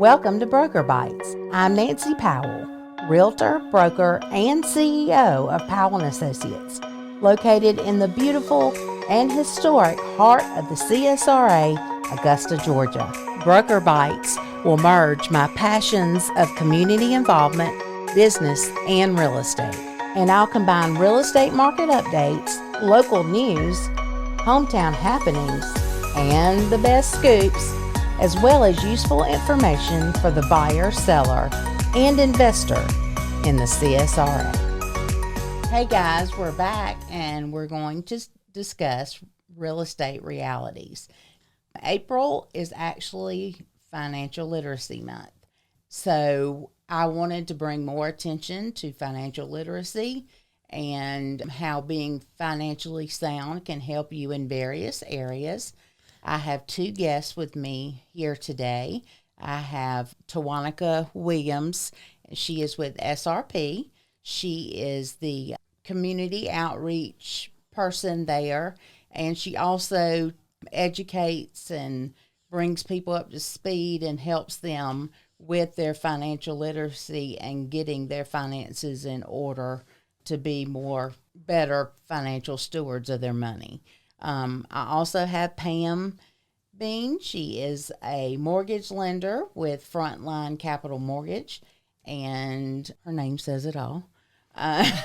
Welcome to Broker Bites. I'm Nancy Powell, realtor, broker, and CEO of Powell Associates, located in the beautiful and historic heart of the CSRA, Augusta, Georgia. Broker Bites will merge my passions of community involvement, business, and real estate. And I'll combine real estate market updates, local news, hometown happenings, and the best scoops, as well as useful information for the buyer, seller, and investor in the CSRA. Hey guys, we're back and we're going to discuss real estate realities. April is actually Financial Literacy Month. So I wanted to bring more attention to financial literacy and how being financially sound can help you in various areas. I have two guests with me here today. I have Tawanaca Williams. She is with SRP. She is the community outreach person there, and she also educates and brings people up to speed and helps them with their financial literacy and getting their finances in order to be better financial stewards of their money. I also have Pamela Bean. She is a mortgage lender with Frontline Capital Mortgage, and her name says it all.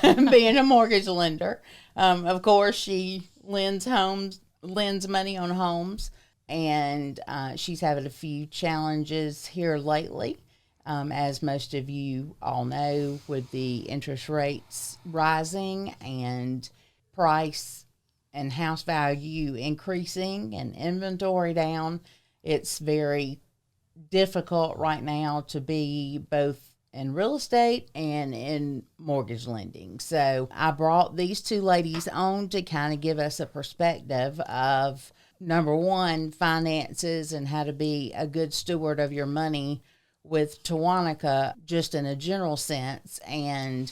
Being a mortgage lender, of course, she lends money on homes, and she's having a few challenges here lately, as most of you all know, with the interest rates rising and price and house value increasing and inventory down. It's very difficult right now to be both in real estate and in mortgage lending. So I brought these two ladies on to kind of give us a perspective of, number one, finances and how to be a good steward of your money with Tawanaca, just in a general sense. And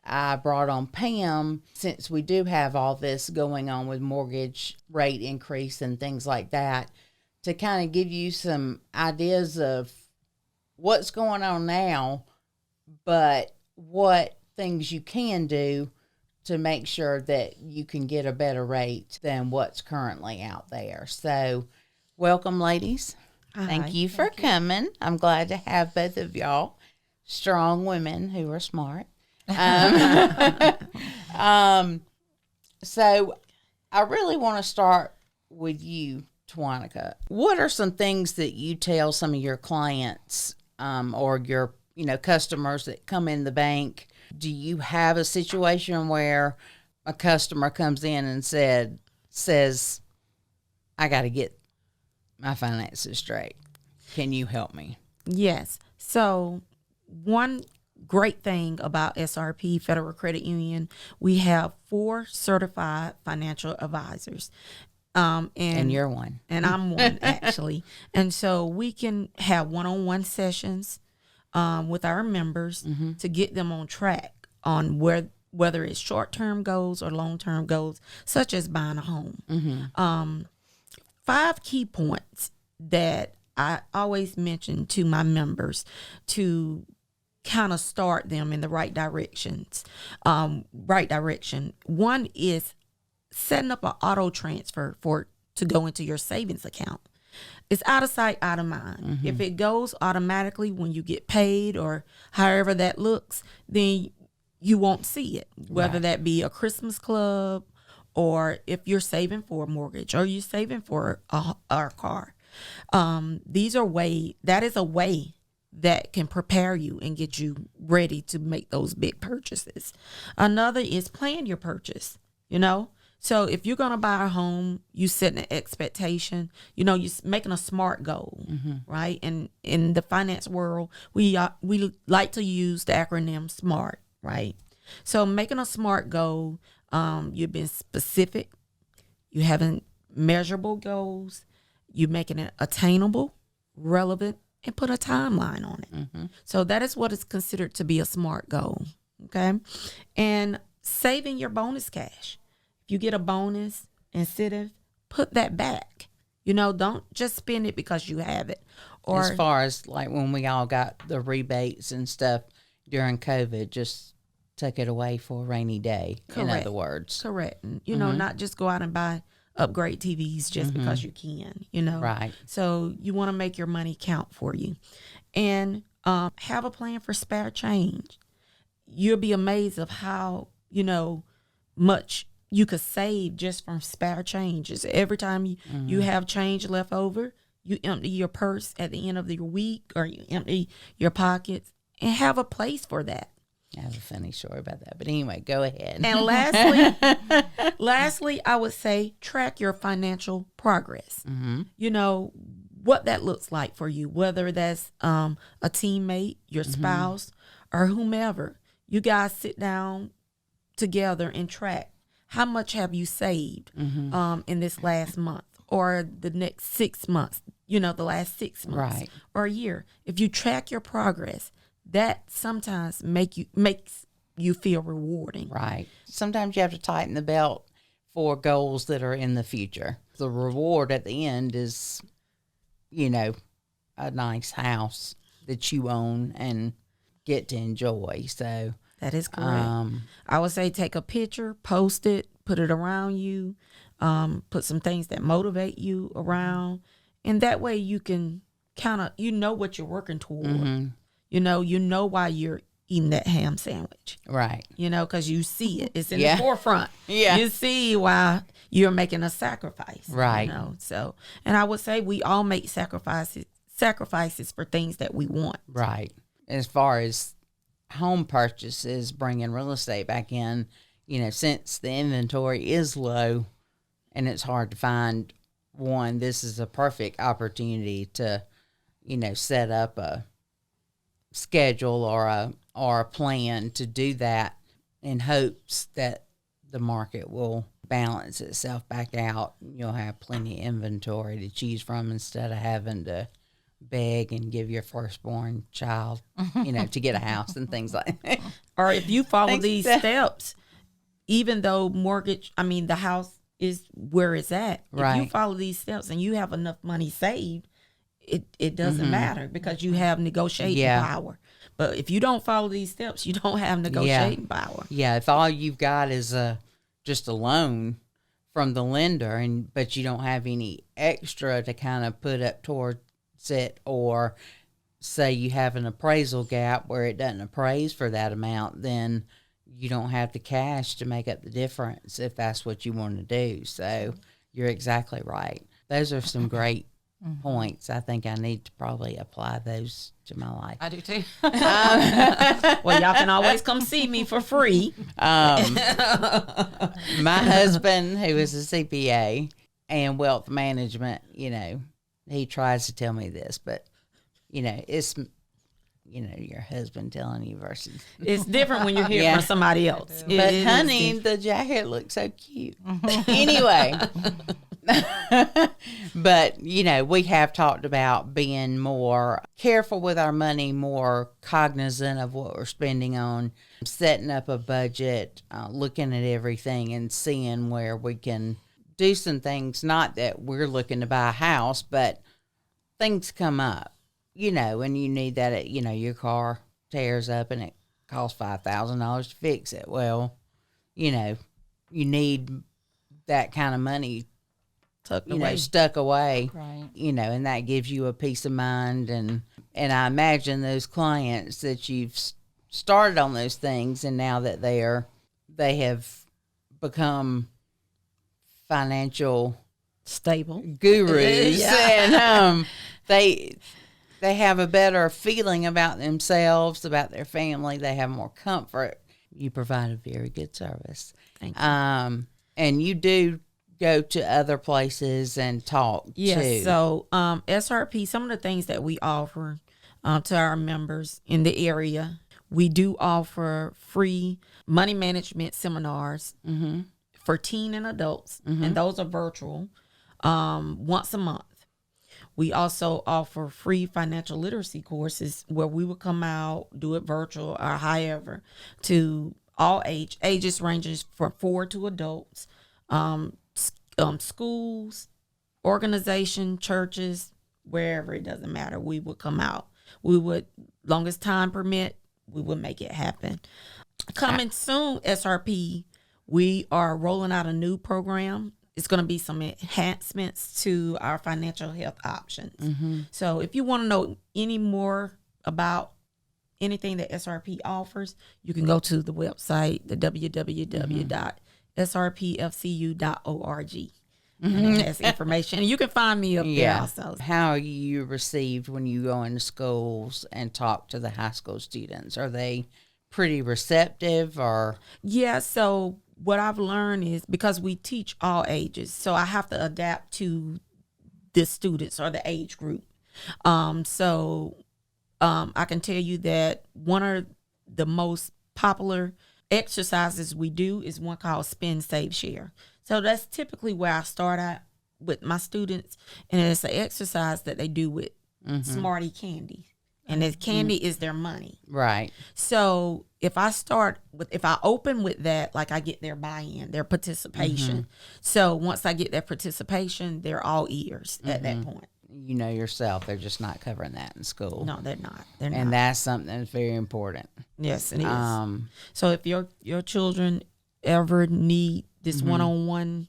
I brought on Pam, since we do have all this going on with mortgage rate increase and things like that, to kind of give you some ideas of what's going on now, but what things you can do to make sure that you can get a better rate than what's currently out there. So welcome, ladies. Hi. Thank you for coming. I'm glad to have both of y'all, strong women who are smart. So I really want to start with you, Tawanaca. What are some things that you tell some of your clients, or your, customers that come in the bank? Do you have a situation where a customer comes in and says, I got to get my finances straight. Can you help me? Yes. So one great thing about SRP, Federal Credit Union, we have 4 certified financial advisors. And you're one. And I'm one, actually. And so we can have one-on-one sessions with our members to get them on track on whether it's short-term goals or long-term goals, such as buying a home. 5 key points that I always mention to my members to kind of start them in the right direction. One is setting up an auto transfer to go into your savings account. It's out of sight, out of mind. If it goes automatically when you get paid or however that looks, then you won't see it, whether that be a Christmas club or if you're saving for a mortgage or you're saving for a car. That is a way that can prepare you and get you ready to make those big purchases. Another is plan your purchase, So if you're going to buy a home, you set an expectation, you're making a SMART goal, right? And in the finance world, we like to use the acronym SMART, right? So making a SMART goal, you've been specific, you having measurable goals, you're making it attainable, relevant, and put a timeline on it. So that is what is considered to be a SMART goal, okay? And saving your bonus cash. If you get a bonus incentive, put that back Don't just spend it because you have it. Or As far as like when we all got the rebates and stuff during COVID, just took it away for a rainy day. In Correct. other words, correct. And, not just go out and buy upgrade TVs just because you can, Right. So you want to make your money count for you. And have a plan for spare change. You'll be amazed of how, much you could save just from spare changes. Every time you have change left over, you empty your purse at the end of your week, or you empty your pockets, and have a place for that. I have a funny story about that. But anyway, go ahead. And lastly, I would say track your financial progress. What that looks like for you, whether that's a teammate, your spouse, or whomever. You guys sit down together and track how much have you saved in this last month or the next 6 months, the last 6 months Right. or a year. If you track your progress, that sometimes makes you feel rewarding. Right. Sometimes you have to tighten the belt for goals that are in the future. The reward at the end is, a nice house that you own and get to enjoy. So that is correct. I would say take a picture, post it, put it around you, put some things that motivate you around, and that way you can kind of what you're working toward. You know why you're eating that ham sandwich. Right. Because you see it. It's in the forefront. Yeah. You see why you're making a sacrifice. Right. So, and I would say we all make sacrifices for things that we want. Right. As far as home purchases, bringing real estate back in, since the inventory is low and it's hard to find one, this is a perfect opportunity to, set up a schedule or a plan to do that in hopes that the market will balance itself back out. You'll have plenty of inventory to choose from instead of having to beg and give your firstborn child, to get a house and things like that. Or if you follow these steps, even though the house is where it's at, Right. if you follow these steps and you have enough money saved, it doesn't matter because you have negotiating power. But if you don't follow these steps, you don't have negotiating power. Yeah, if all you've got is just a loan from the lender, but you don't have any extra to kind of put up towards it, or say you have an appraisal gap where it doesn't appraise for that amount, then you don't have the cash to make up the difference if that's what you want to do. So you're exactly right. Those are some great points. I think I need to probably apply those to my life. I do too. Well, y'all can always come see me for free. My husband, who is a CPA and wealth management, he tries to tell me this, but it's your husband telling you versus. It's different when you're hearing from somebody else. But honey, the jacket looks so cute. Anyway. But, we have talked about being more careful with our money, more cognizant of what we're spending on, setting up a budget, looking at everything and seeing where we can do some things. Not that we're looking to buy a house, but things come up, and you need that, your car tears up and it costs $5,000 to fix it. Well, you need that kind of money stuck away, Right. And that gives you a peace of mind. And I imagine those clients that you've started on those things, and now that they have become financial stable gurus, and they have a better feeling about themselves, about their family. They have more comfort. You provide a very good service. Thank you. And you do go to other places and talk too. So SRP, some of the things that we offer to our members in the area, we do offer free money management seminars for teen and adults, and those are virtual once a month. We also offer free financial literacy courses where we will come out, do it virtual or however, to all ages ranges from 4 to adults, schools, organization, churches, wherever, it doesn't matter. We would come out. We would, long as time permit, we would make it happen. Coming soon, SRP, we are rolling out a new program. It's going to be some enhancements to our financial health options. Mm-hmm. So if you want to know any more about anything that SRP offers, you can go to the website, the www.srpfcu.org. And it has information. And you can find me up there also. How are you received when you go into schools and talk to the high school students? Are they pretty receptive or? Yeah, so what I've learned is, because we teach all ages, so I have to adapt to the students or the age group. I can tell you that one of the most popular exercises we do is one called Spend, Save, Share. So that's typically where I start out with my students, and it's an exercise that they do with Smarty candy, and the candy is their money. Right. So if I open with that, like, I get their buy-in, their participation. So once I get their participation, they're all ears at that point. You know yourself, they're just not covering that in school. No, they're not. And that's something that's very important. Yes, it is. So if your children ever need this one-on-one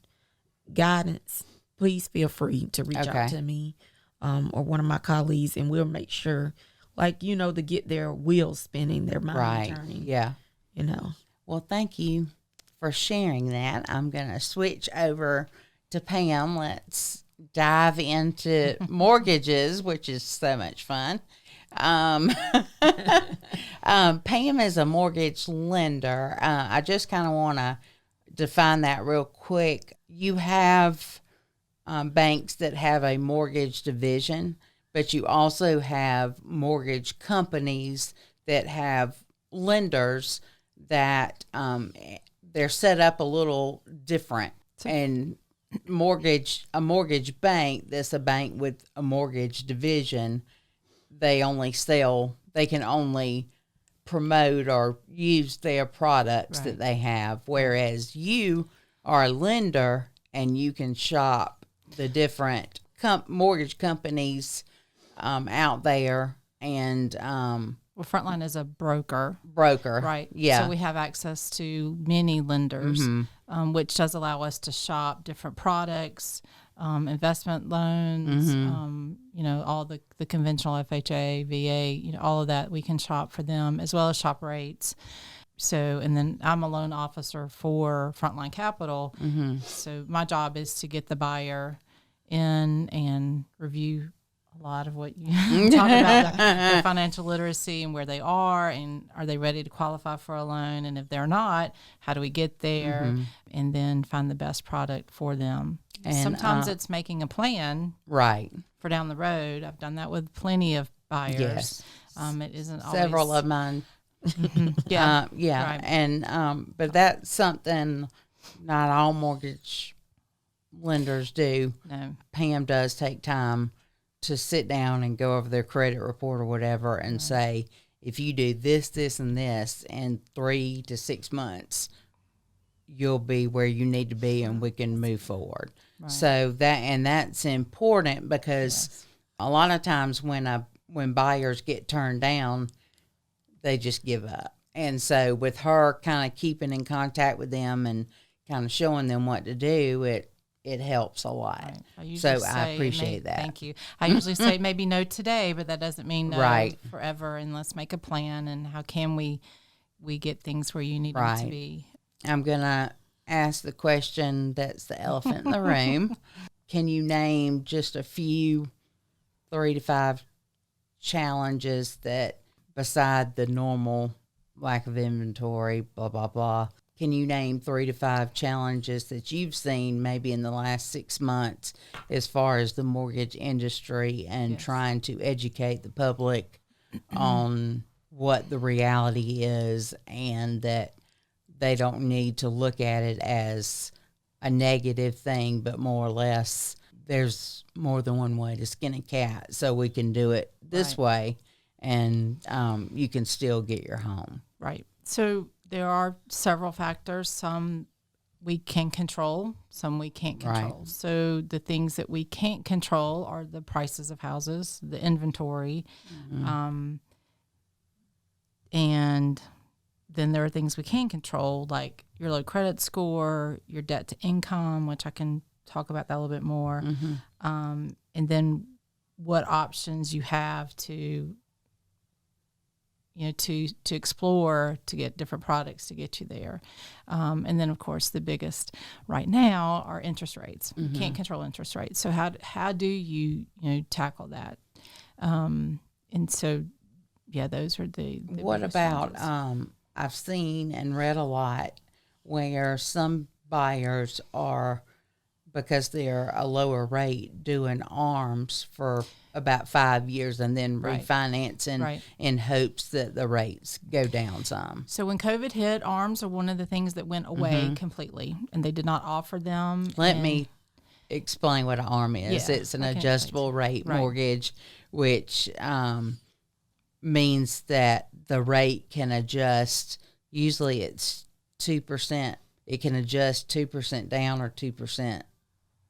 guidance, please feel free to reach out to me or one of my colleagues, and we'll make sure, to get their wheels spinning, their mind turning. Yeah. Well, thank you for sharing that. I'm going to switch over to Pam. Let's dive into mortgages, which is so much fun. Pam is a mortgage lender. I just kind of want to define that real quick. You have banks that have a mortgage division, but you also have mortgage companies that have lenders that they're set up a little different. And a mortgage bank that's a bank with a mortgage division, they can only promote or use their products that they have, whereas you are a lender and you can shop the different mortgage companies out there. And Frontline is a broker. Right. Yeah. So we have access to many lenders, which does allow us to shop different products, investment loans, all the conventional FHA, VA, all of that we can shop for them, as well as shop rates. So, and then I'm a loan officer for Frontline Capital. So my job is to get the buyer in and review a lot of what you talk about, the financial literacy and where they are, and are they ready to qualify for a loan? And if they're not, how do we get there? And then find the best product for them. And sometimes it's making a plan for down the road. I've done that with plenty of buyers. Yes. It isn't always... Several of mine. Right. And but that's something not all mortgage lenders do. No. Pam does take time to sit down and go over their credit report or whatever and say, if you do this, this, and this in 3 to 6 months, you'll be where you need to be and we can move forward. Right. So that's important, because a lot of times when buyers get turned down, they just give up. And so with her kind of keeping in contact with them and kind of showing them what to do, it helps a lot. Right. I appreciate that. Thank you. I usually say maybe no today, but that doesn't mean no forever. And let's make a plan. And how can we get things where you need them to be? I'm going to ask the question that's the elephant in the room. Can you name just a few 3 to 5 challenges that, beside the normal lack of inventory, blah, blah, blah, can you name 3 to 5 challenges that you've seen maybe in the last 6 months as far as the mortgage industry and trying to educate the public on what the reality is, and that they don't need to look at it as a negative thing, but more or less there's more than one way to skin a cat, so we can do it this way, and you can still get your home. Right. So there are several factors. Some we can control, some we can't control. Right. So the things that we can't control are the prices of houses, the inventory, and then there are things we can control, like your low credit score, your debt to income, which I can talk about that a little bit more, and then what options you have to explore to get different products to get you there. And then, of course, the biggest right now are interest rates. You can't control interest rates. So how do you tackle that? And so, yeah, those are the What biggest about, challenges. I've seen and read a lot where some buyers are, because they're a lower rate, doing ARMs for about 5 years and then refinancing in hopes that the rates go down some. So when COVID hit, ARMs are one of the things that went away completely, and they did not offer them. Let me explain what an ARM is. Yeah, It's an I can adjustable rate Right. mortgage, which means that the rate can adjust. Usually it's 2%. It can adjust 2% down or 2%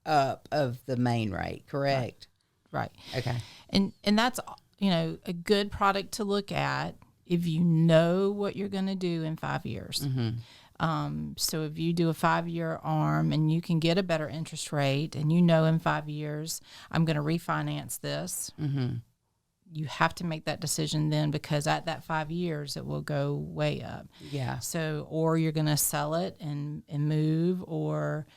up of the main rate, correct? Right. Okay. And that's a good product to look at if you know what you're going to do in 5 years. So if you do a 5-year ARM and you can get a better interest rate, and in 5 years I'm going to refinance this, you have to make that decision then, because at that 5 years it will go way up. Yeah. So, or you're going to sell it and move, or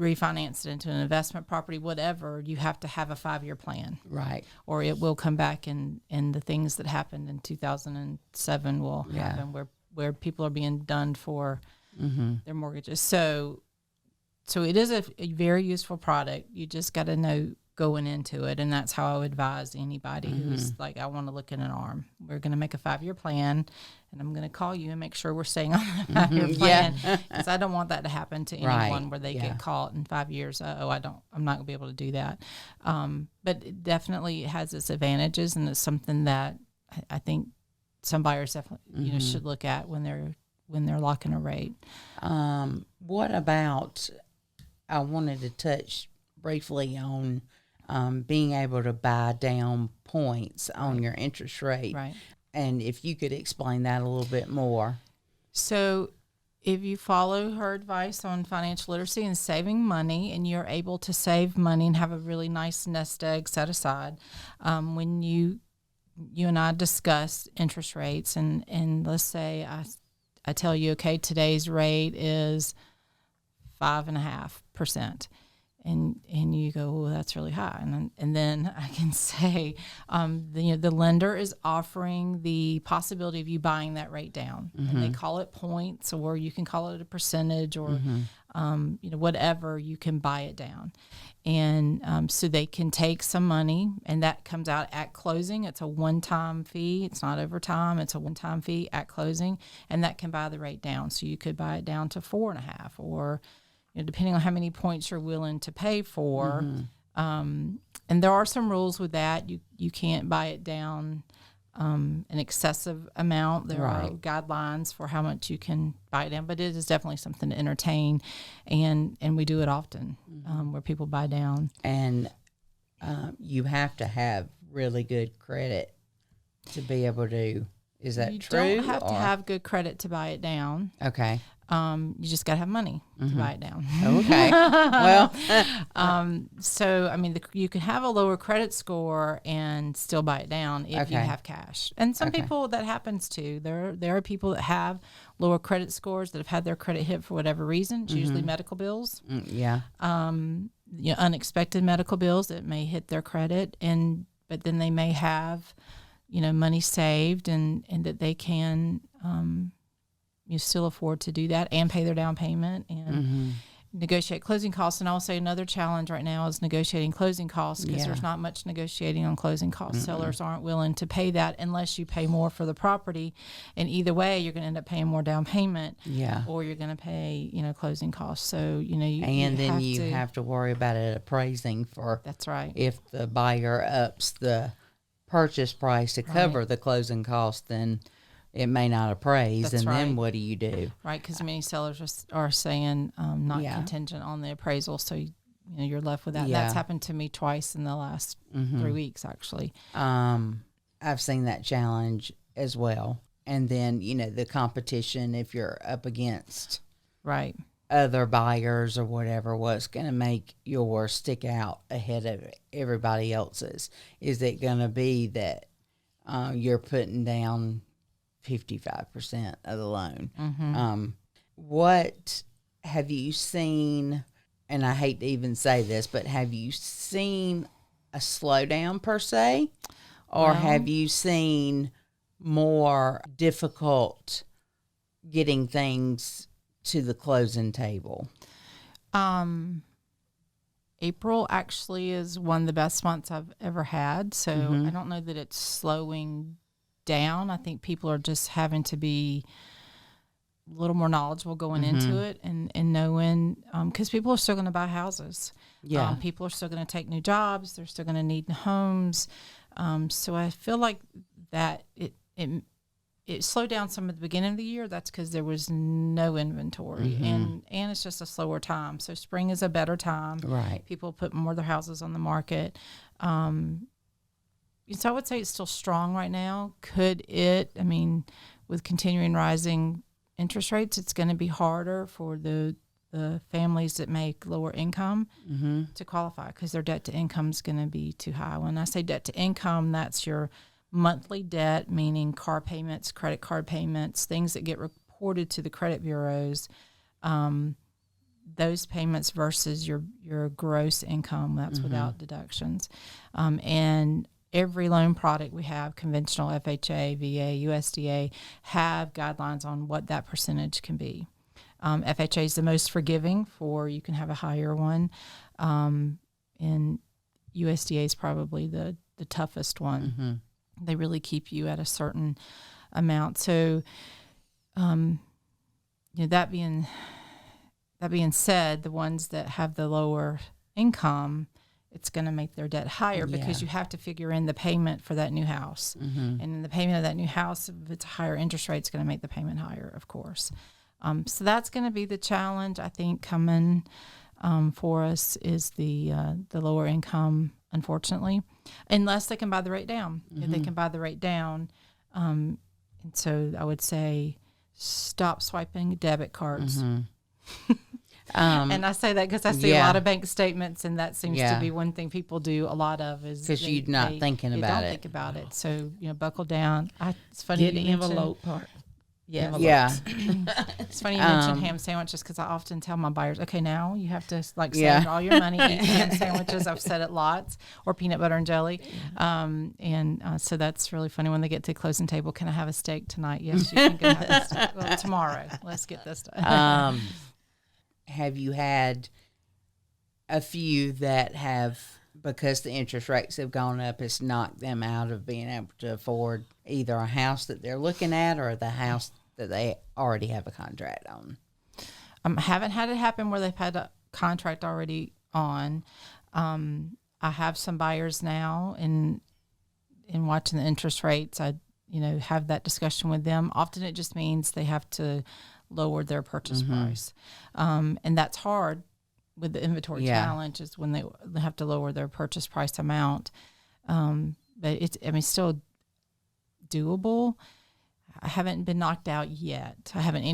refinance it into an investment property, whatever. You have to have a 5-year plan, Right. or it will come back, and the things that happened in 2007 will happen, where people are being done for their mortgages. So it is a very useful product. You just got to know going into it, and that's how I would advise anybody who's like, I want to look at an ARM. We're going to make a 5-year plan, and I'm going to call you and make sure we're staying on that 5-year plan, because I don't want that to happen to anyone where they get caught in 5 years. I'm not going to be able to do that. But it definitely has its advantages, and it's something that I think some buyers definitely should look at when they're locking a rate. What about, I wanted to touch briefly on being able to buy down points on your interest rate. Right. And if you could explain that a little bit more. So if you follow her advice on financial literacy and saving money, and you're able to save money and have a really nice nest egg set aside, when you and I discuss interest rates, and let's say I tell you, okay, today's rate is 5.5%. And you go, well, that's really high. And then I can say, the lender is offering the possibility of you buying that rate down. And they call it points, or you can call it a percentage, or whatever, you can buy it down. And so they can take some money, and that comes out at closing. It's a one-time fee. It's not over time. It's a one-time fee at closing, and that can buy the rate down. So you could buy it down to 4.5, or depending on how many points you're willing to pay for. And there are some rules with that. You can't buy it down an excessive amount. There are guidelines for how much you can buy it down, but it is definitely something to entertain, and we do it often, where people buy down. And you have to have really good credit to be able to. Is that true? You don't have to have good credit to buy it down. Okay. You just got to have money to buy it down. Okay. Well, so I mean, you can have a lower credit score and still buy it down if you have cash. And some people, that happens too. There are people that have lower credit scores that have had their credit hit for whatever reason. It's usually medical bills. Unexpected medical bills that may hit their credit, but then they may have, money saved, and that they can. You still afford to do that and pay their down payment and negotiate closing costs. And I'll say another challenge right now is negotiating closing costs, because there's not much negotiating on closing costs. Sellers aren't willing to pay that unless you pay more for the property. And either way, you're going to end up paying more down payment, or you're going to pay, closing costs. So, you have to worry about it appraising for. That's right. If the buyer ups the purchase price to cover the closing cost, then it may not appraise. That's and right. then what do you do? Right, because many sellers are saying not Yeah. contingent on the appraisal, so you're left with that. Yeah. That's happened to me twice in the last 3 weeks, actually. I've seen that challenge as well. And then, the competition, if you're up against Right. other buyers or whatever, what's going to make yours stick out ahead of everybody else's? Is it going to be that you're putting down 55% of the loan? What have you seen, and I hate to even say this, but have you seen a slowdown per se? Or Well, have you seen more difficult getting things to the closing table? April actually is one of the best months I've ever had. So I don't know that it's slowing down. I think people are just having to be a little more knowledgeable going into it and knowing, because people are still going to buy houses. Yeah. People are still going to take new jobs. They're still going to need homes. So I feel like that it slowed down some at the beginning of the year. That's because there was no inventory, and it's just a slower time. So spring is a better time. Right. People put more of their houses on the market. So I would say it's still strong right now. Could it? I mean, with continuing rising interest rates, it's going to be harder for the families that make lower income to qualify because their debt to income is going to be too high. When I say debt to income, that's your monthly debt, meaning car payments, credit card payments, things that get reported to the credit bureaus, those payments versus your gross income, that's without deductions. And every loan product we have, conventional, FHA, VA, USDA, have guidelines on what that percentage can be. FHA is the most forgiving you can have a higher one. And USDA is probably the toughest one. They really keep you at a certain amount. So, that being said, the ones that have the lower income, it's going to make their debt higher because you have to figure in the payment for that new house. And in the payment of that new house, if it's a higher interest rate, it's going to make the payment higher, of course. So that's going to be the challenge, I think, coming for us is the lower income, unfortunately, unless they can buy the rate down. If they can buy the rate down, and so I would say stop swiping debit cards. And I say that because I see a lot of bank statements, and that seems to be one thing people do a lot of is because you're not thinking about it. Don't think about it. So buckle down. It's funny Get the envelope part. Yeah. It's funny you mentioned ham sandwiches because I often tell my buyers, okay, now you have to save all your money, eat ham sandwiches. I've said it lots, or peanut butter and jelly. So that's really funny when they get to the closing table. Can I have a steak tonight? Yes, you can go have a steak. Well, tomorrow. Let's get this done. Have you had a few that have, because the interest rates have gone up, it's knocked them out of being able to afford either a house that they're looking at or the house that they already have a contract on? Haven't had it happen where they've had a contract already on. I have some buyers now, in watching the interest rates, I have that discussion with them. Often it just means they have to lower their purchase price, and that's hard with the inventory challenge is when they have to lower their purchase price amount. But it's still doable. I haven't been knocked out yet. I haven't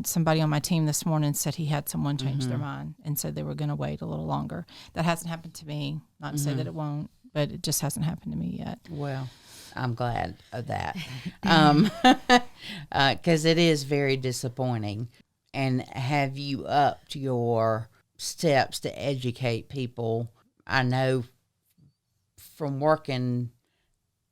somebody on my team this morning said he had someone change their mind and said they were going to wait a little longer. That hasn't happened to me. Not to say that it won't, but it just hasn't happened to me yet. Well, I'm glad of that. Because it is very disappointing. And have you upped your steps to educate people? I know from working,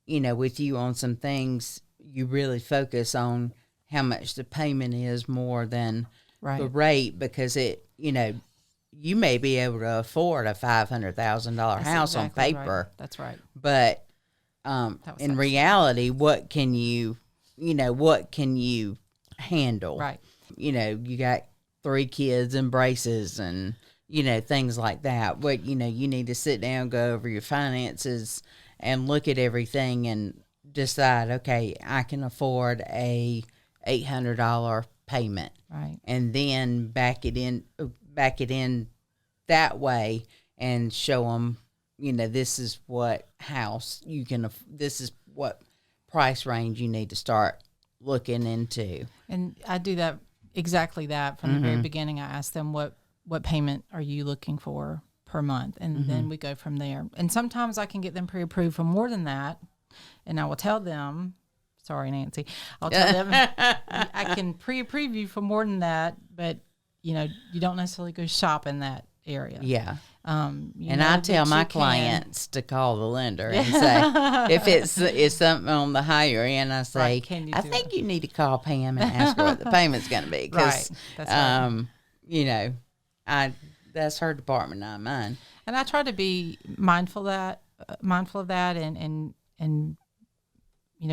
with you on some things, you really focus on how much the payment is more than the rate, because you may be able to afford a $500,000 house on paper. Right. That's right. But in reality, what can you handle? Right. You got 3 kids and braces and, things like that. But, you need to sit down, go over your finances and look at everything and decide, okay, I can afford a $800 payment, Right. and then back it in that way, and show them, this is what house you can, this is what price range you need to start looking into. And I do that exactly that from the very beginning. I ask them what payment are you looking for per month, and then we go from there. And sometimes I can get them pre-approved for more than that, and I will tell them, sorry, Nancy, I'll tell them I can pre-approve you for more than that, but you don't necessarily go shop in that area. Yeah. And I tell my clients to call the lender and say, if it's something on the higher end, I say, Right, I think you need to call Pam and ask her what the payment's going to be. Right. That's right. That's her department, not mine. And I try to be mindful of that, and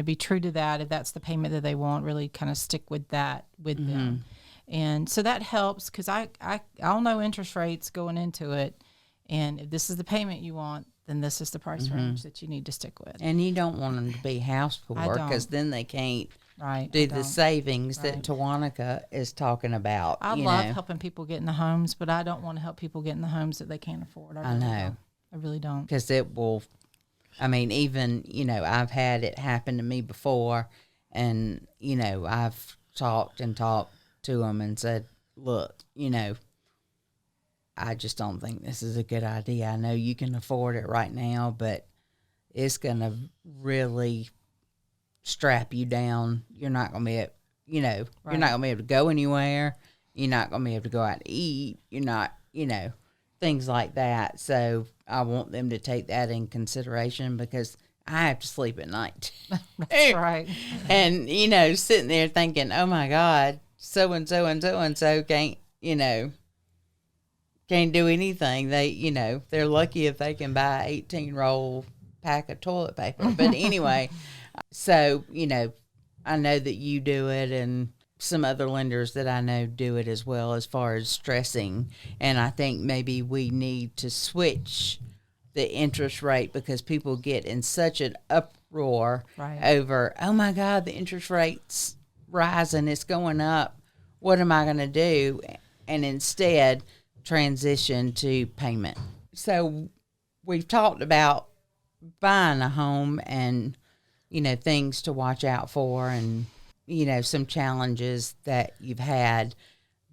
be true to that. If that's the payment that they want, really kind of stick with that with them. And so that helps, because I'll know interest rates going into it. And if this is the payment you want, then this is the price range that you need to stick with. And you don't want them to be house poor, because then they can't do the savings that Tawanaca is talking about. I love helping people get in the homes, but I don't want to help people get in the homes that they can't afford. I know. I really don't. Because it will, even, I've had it happen to me before, and, I've talked to them and said, look, I just don't think this is a good idea. I know you can afford it right now, but it's going to really strap you down. You're not going to be, you're not going to be able to go anywhere. You're not going to be able to go out to eat. You're not, things like that. So I want them to take that in consideration, because I have to sleep at night. That's right. And, sitting there thinking, oh my God, so-and-so and so-and-so can't do anything. They, they're lucky if they can buy an 18-roll pack of toilet paper. But anyway, so, I know that you do it, and some other lenders that I know do it as well, as far as stressing. And I think maybe we need to switch the interest rate, because people get in such an uproar over, oh my God, the interest rate's rising, it's going up. What am I going to do? And instead transition to payment. So we've talked about buying a home, and, things to watch out for, and, some challenges that you've had.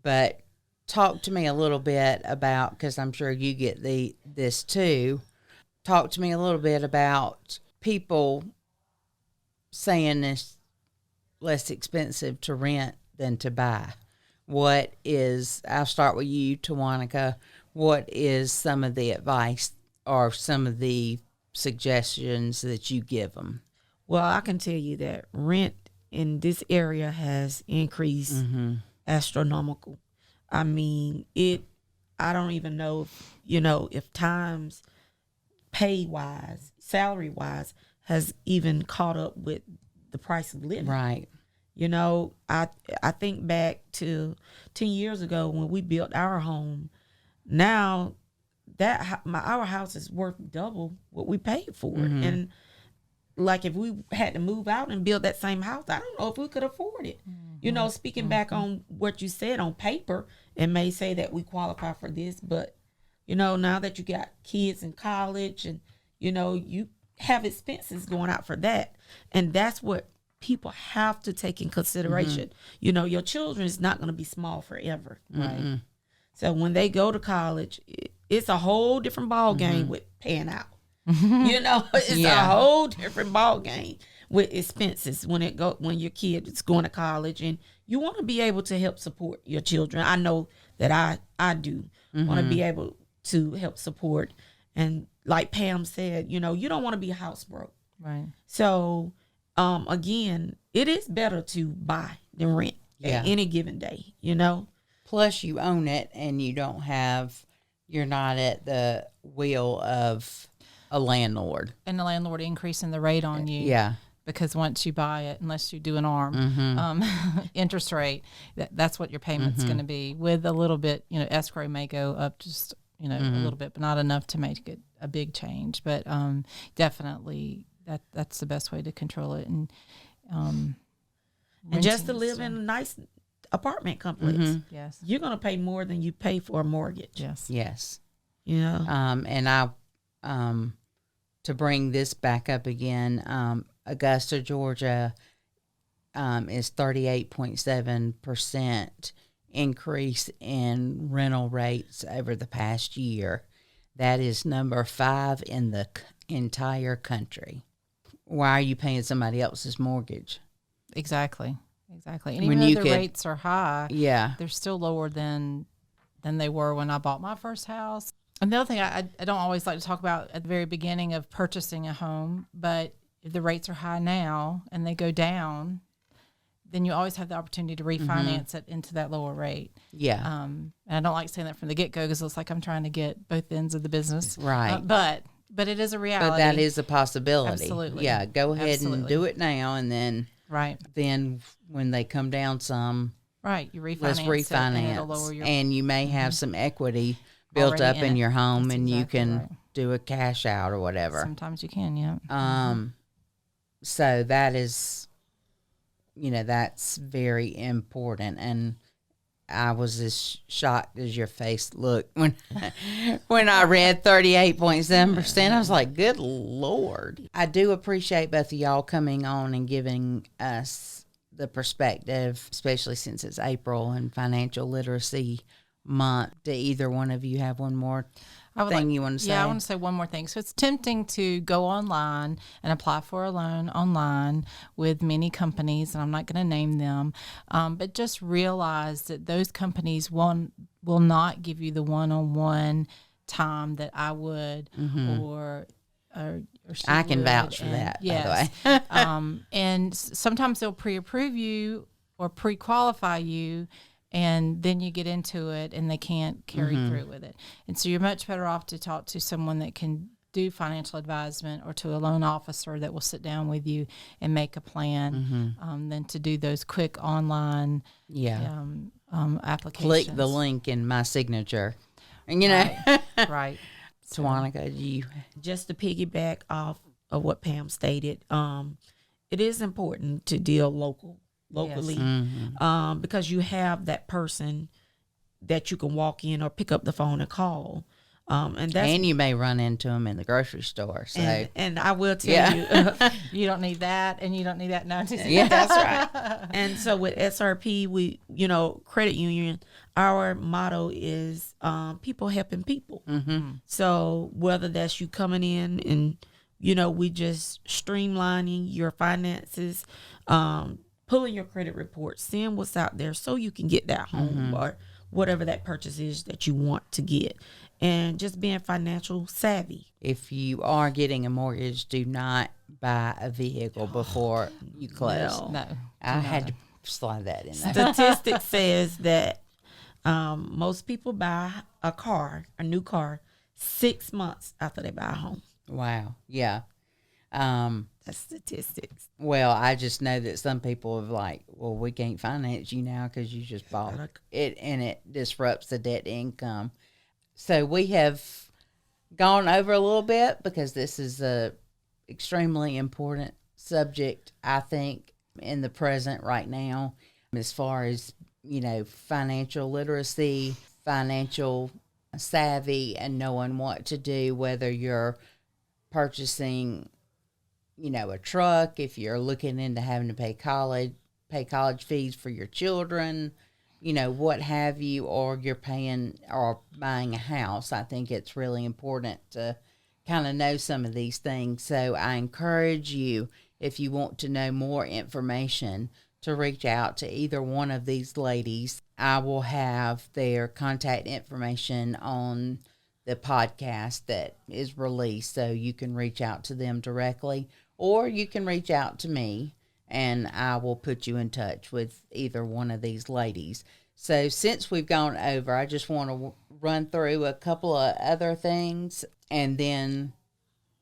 But talk to me a little bit about, because I'm sure you get this too. Talk to me a little bit about people saying it's less expensive to rent than to buy. I'll start with you, Tawanaca. What is some of the advice or some of the suggestions that you give them? Well, I can tell you that rent in this area has increased astronomical. I don't even know if times pay-wise, salary-wise, has even caught up with the price of living. Right. I think back to 10 years ago when we built our home. Now our house is worth double what we paid for it. And like, if we had to move out and build that same house, I don't know if we could afford it. Speaking back on what you said, on paper, it may say that we qualify for this, but now that you got kids in college, and you have expenses going out for that, and that's what people have to take in consideration. Your children is not going to be small forever, right? So when they go to college, it's a whole different ball game with paying out. It's a whole different ball game with expenses when your kid is going to college, and you want to be able to help support your children. I know that I do want to be able to help support, and like Pam said, you don't want to be house broke, right? So again, it is better to buy than rent at any given day, Plus you own it, and you're not at the will of a landlord. And the landlord increasing the rate on you. Yeah. Because once you buy it, unless you do an ARM interest rate, that's what your payment's going to be. With a little bit, escrow may go up just, a little bit, but not enough to make it a big change. But definitely that's the best way to control it. And just to live in a nice apartment complex, yes, you're going to pay more than you pay for a mortgage. Yes. Yeah. And I, to bring this back up again, Augusta, Georgia, is 38.7% increase in rental rates over the past year. That is number 5 in the entire country. Why are you paying somebody else's mortgage? Exactly. And When even though you the could- rates are high, Yeah. they're still lower than they were when I bought my first house. And the other thing I don't always like to talk about at the very beginning of purchasing a home, but if the rates are high now and they go down, then you always have the opportunity to refinance it into that lower rate. Yeah. And I don't like saying that from the get-go because it's like I'm trying to get both ends of the business. Right. But it is a reality. But that is a possibility. Absolutely. Yeah, go ahead and Absolutely. do it now, and then right. then when they come down some, Right. You refinance let's it and it'll refinance. lower your And you may have some equity built Already up in in it. your home, That's and you exactly can right. do a cash out or whatever. Sometimes you can, yeah. So that is, that's very important. And I was as shocked as your face looked when I read 38.7%. I was like, good Lord. I do appreciate both of y'all coming on and giving us the perspective, especially since it's April and Financial Literacy Month. Do either one of you have one more thing you want to say? Yeah, I want to say one more thing. So it's tempting to go online and apply for a loan online with many companies, and I'm not going to name them, but just realize that those companies will not give you the one-on-one time that I would or she I can would. vouch for And that, yes. by the way. And sometimes they'll pre-approve you or pre-qualify you, and then you get into it and they can't carry through with it. And so you're much better off to talk to someone that can do financial advisement or to a loan officer that will sit down with you and make a plan than to do those quick online applications. Click the link in my signature. And, Right. Tawanaca, you... Just to piggyback off of what Pam stated, it is important to deal locally, because you have that person that you can walk in or pick up the phone and call. And you may run into them in the grocery store. So and I will tell you, you don't need that, and you don't need that. No, yeah, that's right. And so with SRP, we, credit union, our motto is people helping people. So whether that's you coming in and, we just streamlining your finances, pulling your credit report, seeing what's out there so you can get that home or whatever that purchase is that you want to get. And just being financial savvy. If you are getting a mortgage, do not buy a vehicle before you close. No. I had to slide that in there. Statistics says that most people buy a new car, 6 months after they buy a home. Wow. Yeah. That's statistics. Well, I just know that some people have we can't finance you now because you just bought it, and it disrupts the debt to income. So we have gone over a little bit because this is a extremely important subject, I think, in the present right now, as far as, financial literacy, financial savvy, and knowing what to do, whether you're purchasing, a truck, if you're looking into having to pay college fees for your children, what have you, or you're paying or buying a house. I think it's really important to kind of know some of these things. So I encourage you, if you want to know more information, to reach out to either one of these ladies. I will have their contact information on the podcast that is released, so you can reach out to them directly, or you can reach out to me, and I will put you in touch with either one of these ladies. So since we've gone over, I just want to run through a couple of other things, and then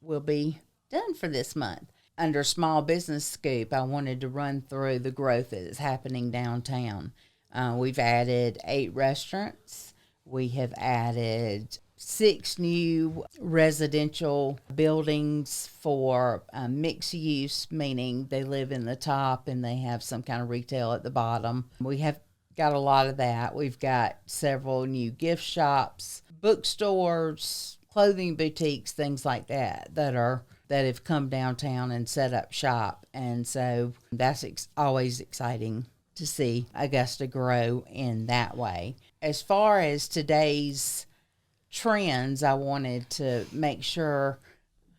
we'll be done for this month. Under Small Business Scoop, I wanted to run through the growth that is happening downtown. We've added 8 restaurants. We have added 6 new residential buildings for mixed use, meaning they live in the top and they have some kind of retail at the bottom. We have got a lot of that. We've got several new gift shops, bookstores, clothing boutiques, things like that that have come downtown and set up shop. And so that's always exciting to see Augusta grow in that way. As far as today's trends, I wanted to make sure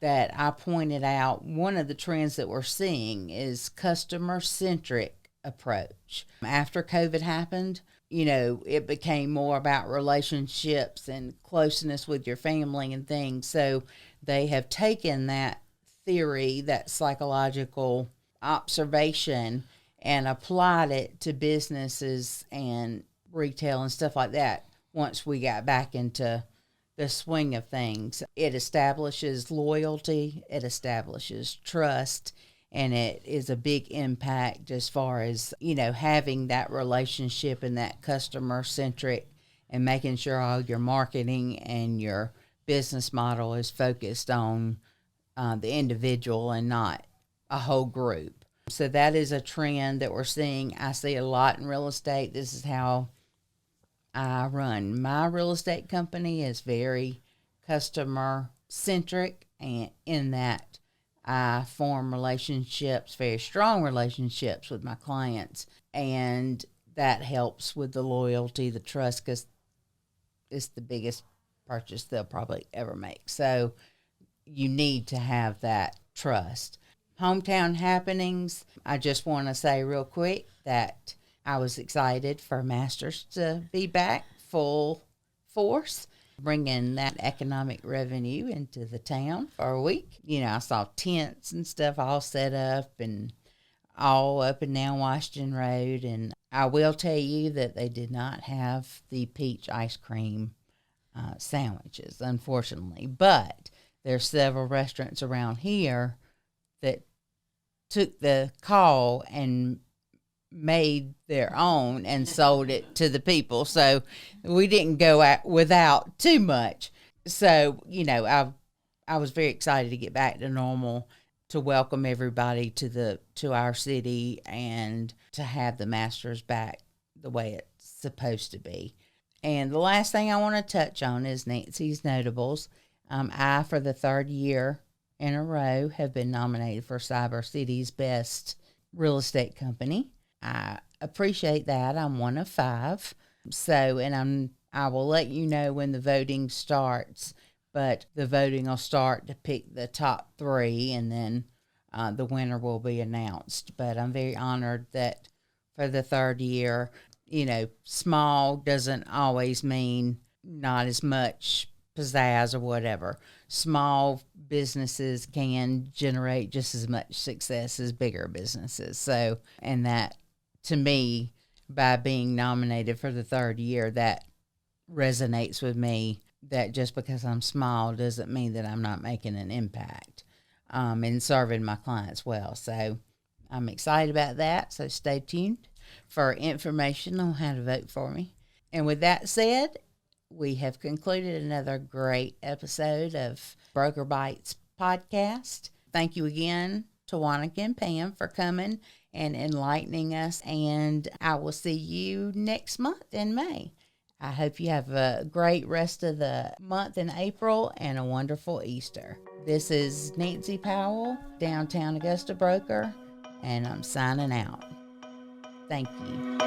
that I pointed out one of the trends that we're seeing is customer-centric approach. After COVID happened, it became more about relationships and closeness with your family and things. So they have taken that theory, that psychological observation, and applied it to businesses and retail and stuff like that. Once we got back into the swing of things, it establishes loyalty, it establishes trust, and it is a big impact as far as, having that relationship and that customer centric and making sure all your marketing and your business model is focused on the individual and not a whole group. So that is a trend that we're seeing. I see a lot in real estate. This is how I run my real estate company, is very customer centric, and in that I form relationships, very strong relationships with my clients, and that helps with the loyalty, the trust, because it's the biggest purchase they'll probably ever make. So you need to have that trust. Hometown happenings, I just want to say real quick that I was excited for Masters to be back full force, bringing that economic revenue into the town for a week. I saw tents and stuff all set up and all up and down Washington Road. And I will tell you that they did not have the peach ice cream sandwiches, unfortunately. But there's several restaurants around here that took the call and made their own and sold it to the people. So we didn't go out without too much. So, I was very excited to get back to normal, to welcome everybody to our city, and to have the Masters back the way it's supposed to be. And the last thing I want to touch on is Nancy's Notables. I, for the 3rd year in a row, have been nominated for Cyber City's Best Real Estate Company. I appreciate that. I'm one of 5. So, and I will let you know when the voting starts, but the voting will start to pick the top 3, and then the winner will be announced. But I'm very honored that for the 3rd year, small doesn't always mean not as much pizzazz or whatever. Small businesses can generate just as much success as bigger businesses. So, and that, to me, by being nominated for the 3rd year, that resonates with me, that just because I'm small doesn't mean that I'm not making an impact in serving my clients well. So I'm excited about that. So stay tuned for information on how to vote for me. And with that said, we have concluded another great episode of Broker Bites podcast. Thank you again, Tawanaca and Pam, for coming and enlightening us. And I will see you next month in May. I hope you have a great rest of the month in April and a wonderful Easter. This is Nancy Powell, Downtown Augusta Broker, and I'm signing out. Thank you.